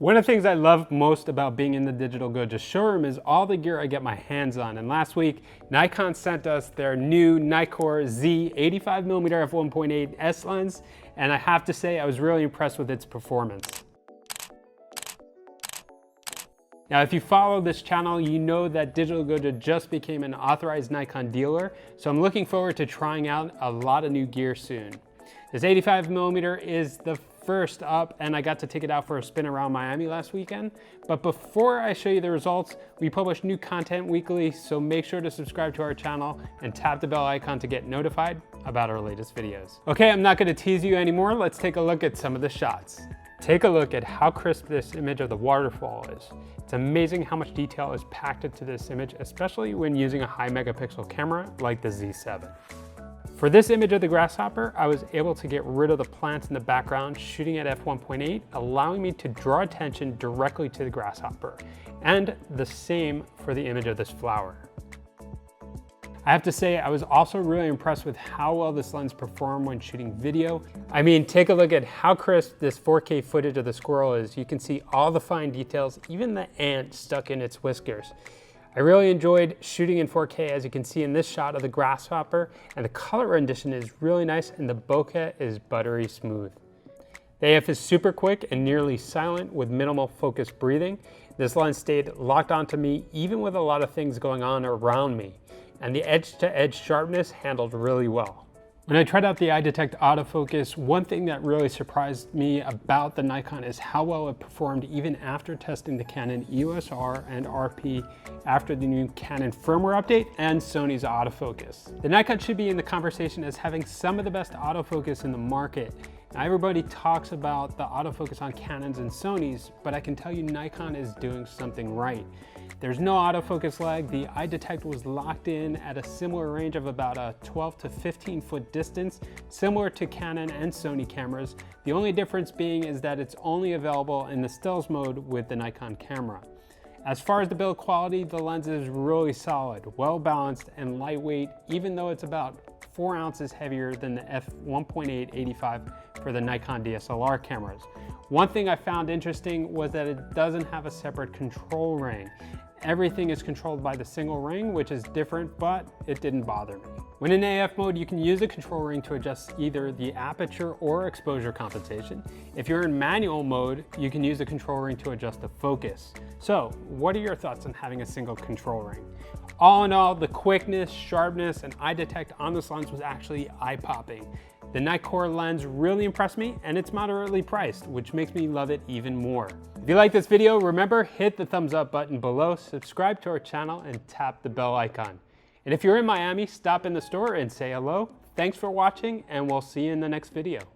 One of the things I love most about being in the Digital Goja showroom is all the gear I get my hands on. And last week, Nikon sent us their new Nikkor Z 85mm f1.8 S lens, and I have to say I was really impressed with its performance. Now, if you follow this channel, you know that Digital Goja just became an authorized Nikon dealer, so I'm looking forward to trying out a lot of new gear soon. This 85mm is the first up, and I got to take it out for a spin around Miami last weekend. But before I show you the results, we publish new content weekly, so make sure to subscribe to our channel and tap the bell icon to get notified about our latest videos. Okay, I'm not gonna tease you anymore. Let's take a look at some of the shots. Take a look at how crisp this image of the waterfall is. It's amazing how much detail is packed into this image, especially when using a high megapixel camera like the Z7. For this image of the grasshopper, I was able to get rid of the plants in the background shooting at f1.8, allowing me to draw attention directly to the grasshopper, and the same for the image of this flower. I have to say, I was also really impressed with how well this lens performed when shooting video. I mean, take a look at how crisp this 4K footage of the squirrel is. You can see all the fine details, even the ant stuck in its whiskers. I really enjoyed shooting in 4K, as you can see in this shot of the grasshopper, and the color rendition is really nice and the bokeh is buttery smooth. The AF is super quick and nearly silent with minimal focus breathing. This lens stayed locked onto me even with a lot of things going on around me, and the edge-to-edge sharpness handled really well. When I tried out the iDetect autofocus, one thing that really surprised me about the Nikon is how well it performed even after testing the Canon EOS R and RP after the new Canon firmware update and Sony's autofocus. The Nikon should be in the conversation as having some of the best autofocus in the market. Now, everybody talks about the autofocus on Canons and Sonys, but I can tell you Nikon is doing something right. There's no autofocus lag. The iDetect was locked in at a similar range of about a 12 to 15 foot distance, similar to Canon and Sony cameras. The only difference being is that it's only available in the stills mode with the Nikon camera. As far as the build quality, the lens is really solid, well balanced and lightweight, even though it's about 4 ounces heavier than the f1.8 85 for the Nikon DSLR cameras. One thing I found interesting was that it doesn't have a separate control ring. Everything is controlled by the single ring, which is different, but it didn't bother me. When in AF mode, you can use the control ring to adjust either the aperture or exposure compensation. If you're in manual mode, you can use the control ring to adjust the focus. So, what are your thoughts on having a single control ring? All in all, the quickness, sharpness, and iDetect on this lens was actually eye-popping. The Nikkor lens really impressed me, and it's moderately priced, which makes me love it even more. If you like this video, remember, hit the thumbs up button below, subscribe to our channel, and tap the bell icon. And if you're in Miami, stop in the store and say hello. Thanks for watching, and we'll see you in the next video.